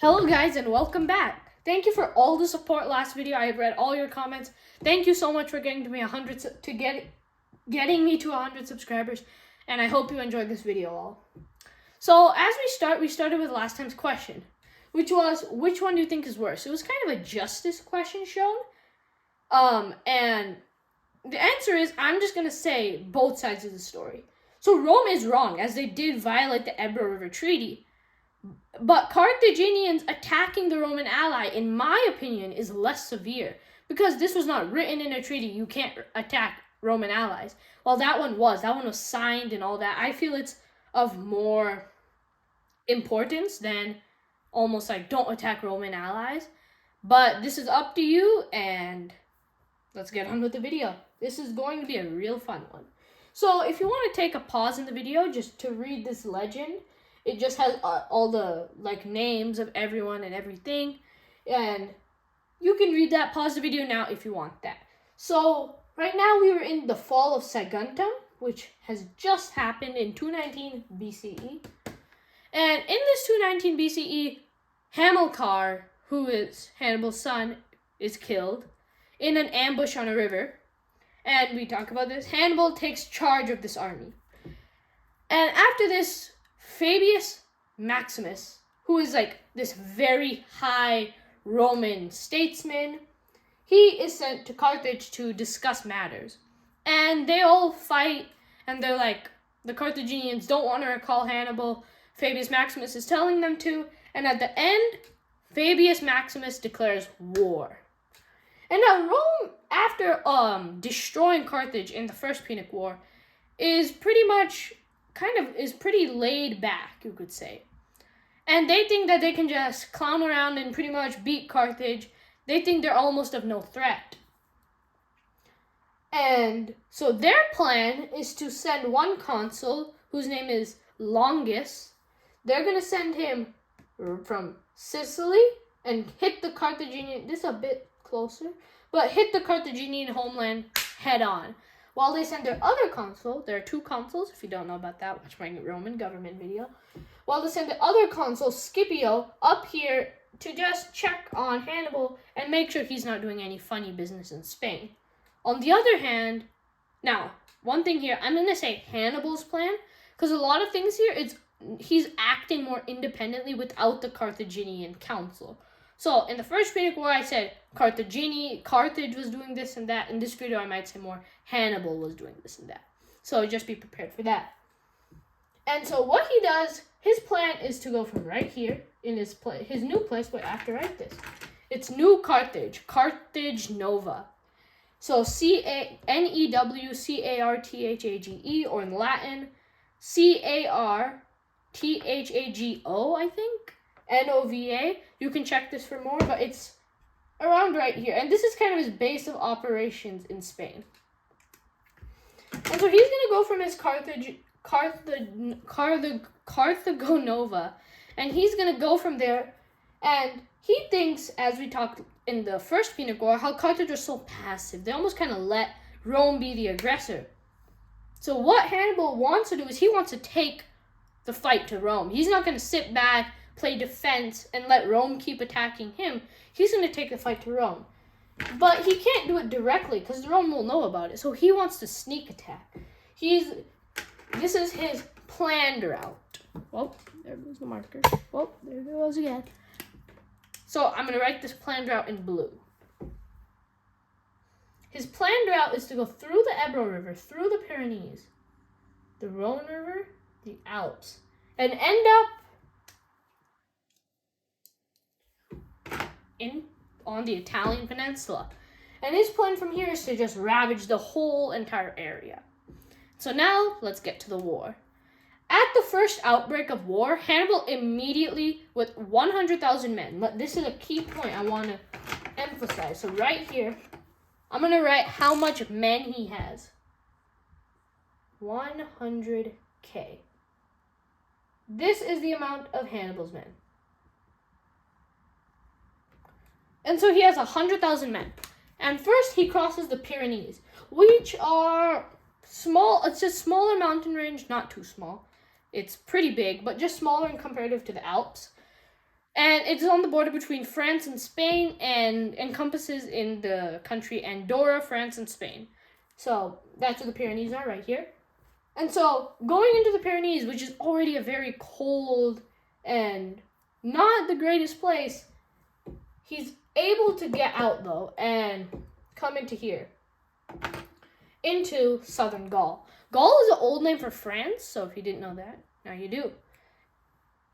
Hello guys and welcome back. Thank you for all the support last video. I have read all your comments. Thank you so much for getting me to 100 subscribers, and I hope you enjoyed this video all. So as we started with last time's question, which was, which one do you think is worse? It was kind of a justice question shown. And the answer is, I'm just going to say both sides of the story. So Rome is wrong, as they did violate the Ebro River Treaty. But Carthaginians attacking the Roman ally, in my opinion, is less severe. Because this was not written in a treaty, you can't attack Roman allies. Well, that one was signed and all that. I feel it's of more importance than almost like don't attack Roman allies. But this is up to you, and let's get on with the video. This is going to be a real fun one. So if you want to take a pause in the video just to read this legend, it just has all the names of everyone and everything, and you can read that. Pause the video now if you want that. So right now we were in the fall of Saguntum, which has just happened in 219 BCE. And in this 219 BCE, Hamilcar, who is Hannibal's son, is killed in an ambush on a river. And we talk about this. Hannibal takes charge of this army. And after this, Fabius Maximus, who is this very high Roman statesman, he is sent to Carthage to discuss matters. And they all fight, and they're the Carthaginians don't want to recall Hannibal. Fabius Maximus is telling them to, and at the end, Fabius Maximus declares war. And now Rome, after destroying Carthage in the First Punic War, is pretty laid back, you could say. And they think that they can just clown around and pretty much beat Carthage. They think they're almost of no threat. And so their plan is to send one consul, whose name is Longus. They're going to send him from Sicily and hit the Carthaginian, this is a bit closer, but hit the Carthaginian homeland head on. While they send their other consul, there are two consuls, if you don't know about that, watch my Roman government video. While they send the other consul, Scipio, up here to just check on Hannibal and make sure he's not doing any funny business in Spain. On the other hand, now, one thing here, I'm going to say Hannibal's plan, because a lot of things here, he's acting more independently without the Carthaginian council. So, in the First Punic War, I said Carthage was doing this and that. In this video, I might say more Hannibal was doing this and that. So, just be prepared for that. And so, what he does, his plan is to go from right here, in his new place, wait, I have to write this. It's New Carthage, Carthage Nova. So, Newcarthage, or in Latin, Carthago, I think. Nova. You can check this for more, but it's around right here. And this is kind of his base of operations in Spain. And so he's going to go from his Carthago Nova, and he's going to go from there. And he thinks, as we talked in the First Punic War, how Carthage was so passive. They almost kind of let Rome be the aggressor. So what Hannibal wants to do is he wants to take the fight to Rome. He's not going to sit back, play defense, and let Rome keep attacking him. He's going to take the fight to Rome. But he can't do it directly because Rome will know about it. So he wants to sneak attack. This is his planned route. Well, there goes the marker. Well, there it goes again. So I'm going to write this planned route in blue. His planned route is to go through the Ebro River, through the Pyrenees, the Rhone River, the Alps, and end up on the Italian peninsula. And his plan from here is to just ravage the whole entire area. So now, let's get to the war. At the first outbreak of war, Hannibal immediately, with 100,000 men, this is a key point I want to emphasize. So right here, I'm going to write how much men he has. 100K. This is the amount of Hannibal's men. And so he has 100,000 men. And first he crosses the Pyrenees, which are small. It's a smaller mountain range, not too small. It's pretty big, but just smaller in comparative to the Alps. And it's on the border between France and Spain and encompasses in the country Andorra, France, and Spain. So that's where the Pyrenees are, right here. And so going into the Pyrenees, which is already a very cold and not the greatest place, he's able to get out though and come into here, into southern Gaul. Gaul is an old name for France, so if you didn't know that, now you do.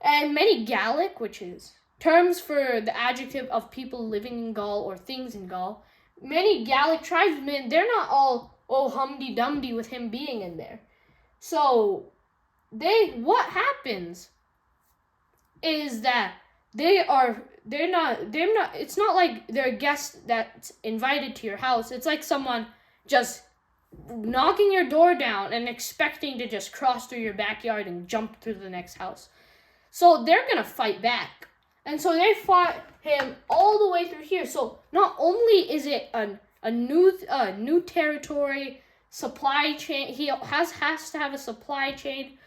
And many Gallic, which is terms for the adjective of people living in Gaul or things in Gaul, many Gallic tribesmen, they're not all, oh, humdy-dumdy with him being in there. So, what happens is that they're not, it's not like they're a guest that's invited to your house. It's like someone just knocking your door down and expecting to just cross through your backyard and jump through the next house. So they're going to fight back. And so they fought him all the way through here. So not only is it a new territory, supply chain, he has to have a supply chain.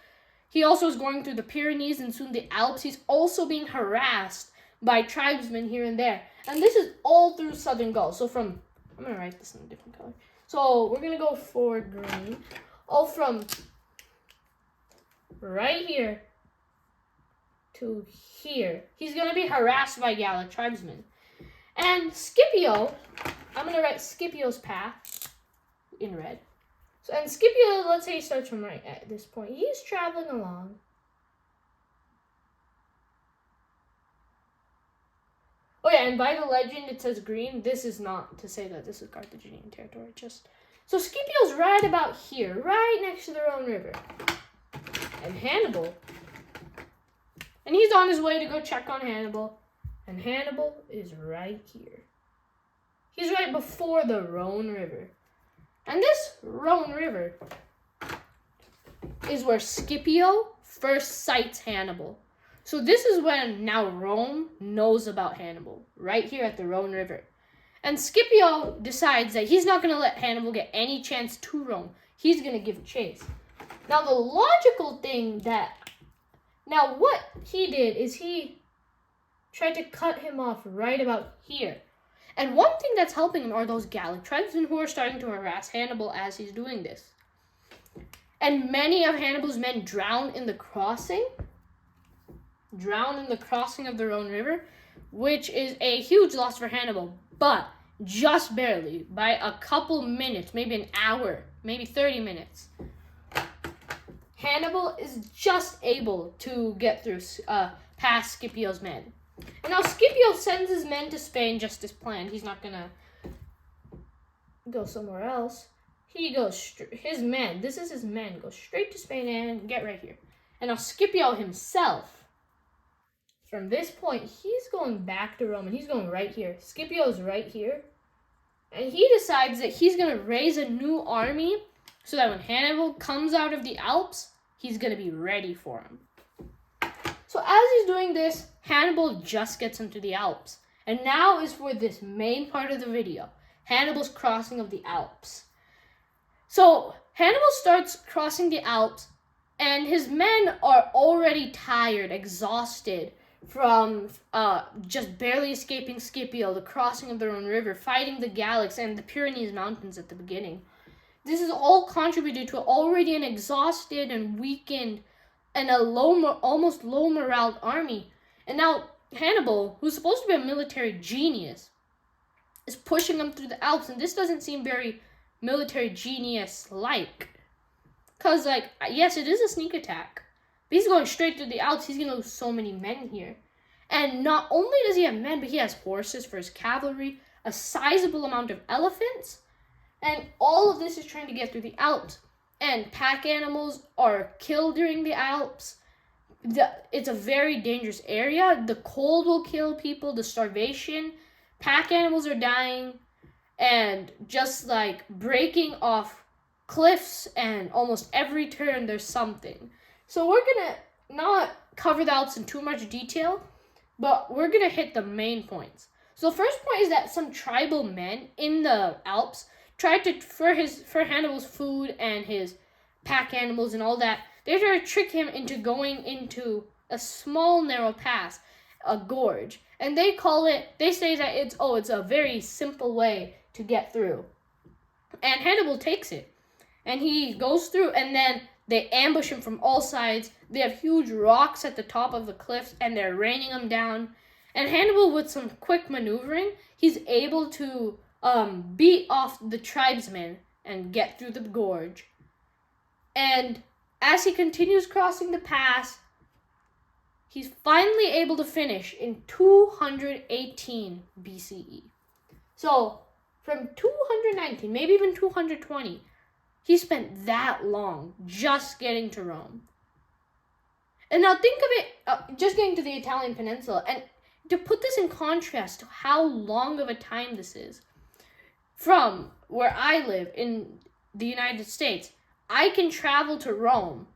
He also is going through the Pyrenees and soon the Alps. He's also being harassed by tribesmen here and there. And this is all through southern Gaul. So I'm going to write this in a different color. So we're going to go for green. All from right here to here. He's going to be harassed by Gallic tribesmen. And Scipio, I'm going to write Scipio's path in red. So, and Scipio, let's say he starts from right at this point. He's traveling along. Oh yeah, and by the legend it says green. This is not to say that this is Carthaginian territory. So Scipio's right about here, right next to the Rhone River. And Hannibal. And he's on his way to go check on Hannibal. And Hannibal is right here. He's right before the Rhone River. And this Rhone River is where Scipio first sights Hannibal. So this is when now Rome knows about Hannibal, right here at the Rhone River. And Scipio decides that he's not going to let Hannibal get any chance to Rome. He's going to give chase. Now the logical thing now what he did is he tried to cut him off right about here. And one thing that's helping him are those Gallic tribesmen who are starting to harass Hannibal as he's doing this. And many of Hannibal's men drown in the crossing of the Rhone River, which is a huge loss for Hannibal, but just barely, by a couple minutes, maybe an hour, maybe 30 minutes. Hannibal is just able to get through past Scipio's men. And now Scipio sends his men to Spain just as planned. He's not going to go somewhere else. He goes, his men go straight to Spain and get right here. And now Scipio himself, from this point, he's going back to Rome and he's going right here. Scipio's right here. And he decides that he's going to raise a new army so that when Hannibal comes out of the Alps, he's going to be ready for him. So as he's doing this, Hannibal just gets into the Alps. And now is for this main part of the video, Hannibal's crossing of the Alps. So Hannibal starts crossing the Alps, and his men are already tired, exhausted from just barely escaping Scipio, the crossing of the Rhone River, fighting the Gallics and the Pyrenees Mountains at the beginning. This is all contributed to already an exhausted and weakened and almost low morale army. And now Hannibal, who's supposed to be a military genius, is pushing them through the Alps, and this doesn't seem very military genius-like. Because, yes, it is a sneak attack, but he's going straight through the Alps. He's going to lose so many men here. And not only does he have men, but he has horses for his cavalry, a sizable amount of elephants, and all of this is trying to get through the Alps. And pack animals are killed during the Alps. It's a very dangerous area. The cold will kill people, the starvation. Pack animals are dying and just breaking off cliffs, and almost every turn there's something. So we're going to not cover the Alps in too much detail, but we're going to hit the main points. So the first point is that some tribal men in the Alps tried to, for Hannibal's food and his pack animals and all that, they tried to trick him into going into a small narrow pass. a gorge. And they say that it's a very simple way to get through. And Hannibal takes it. And he goes through, and then they ambush him from all sides. They have huge rocks at the top of the cliffs, and they're raining them down. And Hannibal, with some quick maneuvering, he's able to beat off the tribesmen and get through the gorge. And as he continues crossing the pass, he's finally able to finish in 218 BCE. So, from 219, maybe even 220, he spent that long just getting to Rome. And now think of it, just getting to the Italian peninsula, and to put this in contrast to how long of a time this is. From where I live in the United States, I can travel to Rome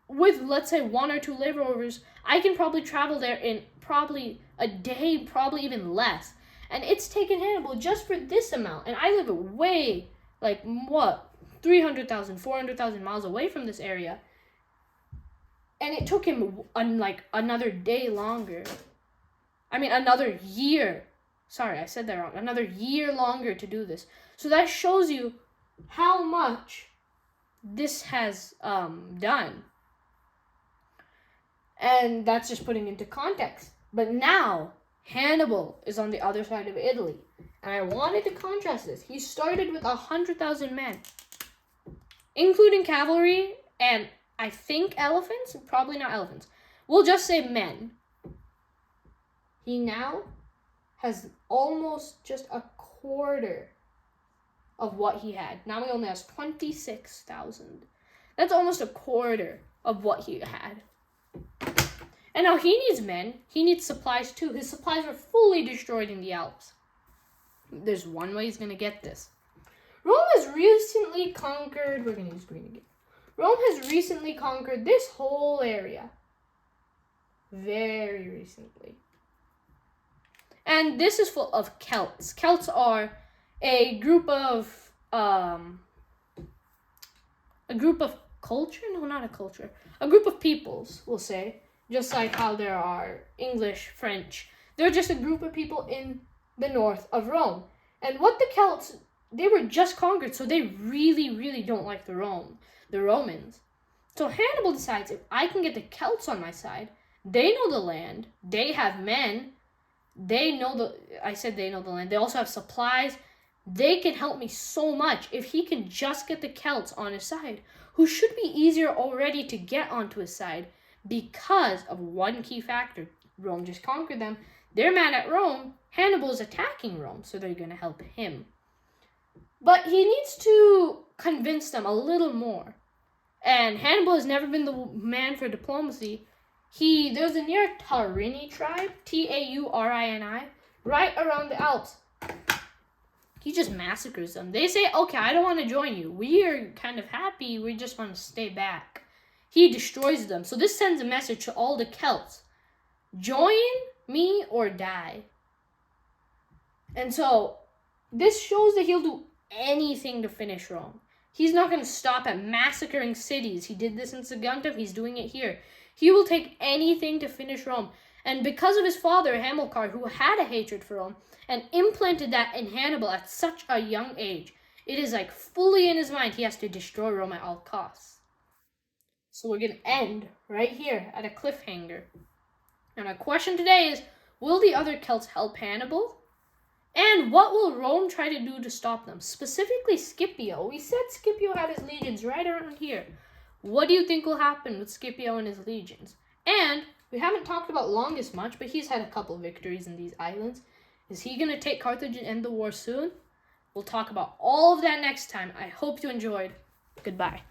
with, let's say, 1 or 2 layovers. I can probably travel there in probably a day, probably even less. And it's taken Hannibal just for this amount. And I live way, 300,000, 400,000 miles away from this area. And it took him another day longer. Another year. Sorry, I said that wrong. Another year longer to do this. So that shows you how much this has done. And that's just putting into context. But now, Hannibal is on the other side of Italy. And I wanted to contrast this. He started with 100,000 men, including cavalry and I think elephants. Probably not elephants. We'll just say men. He now has almost just a quarter of what he had. Now he only has 26,000. That's almost a quarter of what he had. And now he needs men. He needs supplies too. His supplies were fully destroyed in the Alps. There's one way he's going to get this. Rome has recently conquered... We're going to use green again. Rome has recently conquered this whole area. Very recently. And this is full of Celts. Celts are a group of culture? No, not a culture. A group of peoples, we'll say. Just like how there are English, French. They're just a group of people in the north of Rome. And what the Celts, they were just conquered, so they really, really don't like the Romans. So Hannibal decides, if I can get the Celts on my side, they know the land, they have men, they know the land, they also have supplies, they can help me so much if he can just get the Celts on his side, who should be easier already to get onto his side because of one key factor. Rome just conquered them. They're mad at Rome. Hannibal is attacking Rome, so they're going to help him. But he needs to convince them a little more. And Hannibal has never been the man for diplomacy. There's a near Taurini tribe, Taurini, right around the Alps. He just massacres them. They say, okay, I don't want to join you. We are kind of happy. We just want to stay back. He destroys them. So this sends a message to all the Celts. Join me or die. And so this shows that he'll do anything to finish Rome. He's not going to stop at massacring cities. He did this in Saguntum. He's doing it here. He will take anything to finish Rome. And because of his father, Hamilcar, who had a hatred for Rome, and implanted that in Hannibal at such a young age, it is fully in his mind he has to destroy Rome at all costs. So we're going to end right here at a cliffhanger. And our question today is, will the other Celts help Hannibal? And what will Rome try to do to stop them? Specifically Scipio. We said Scipio had his legions right around here. What do you think will happen with Scipio and his legions? And we haven't talked about Longus much, but he's had a couple victories in these islands. Is he going to take Carthage and end the war soon? We'll talk about all of that next time. I hope you enjoyed. Goodbye.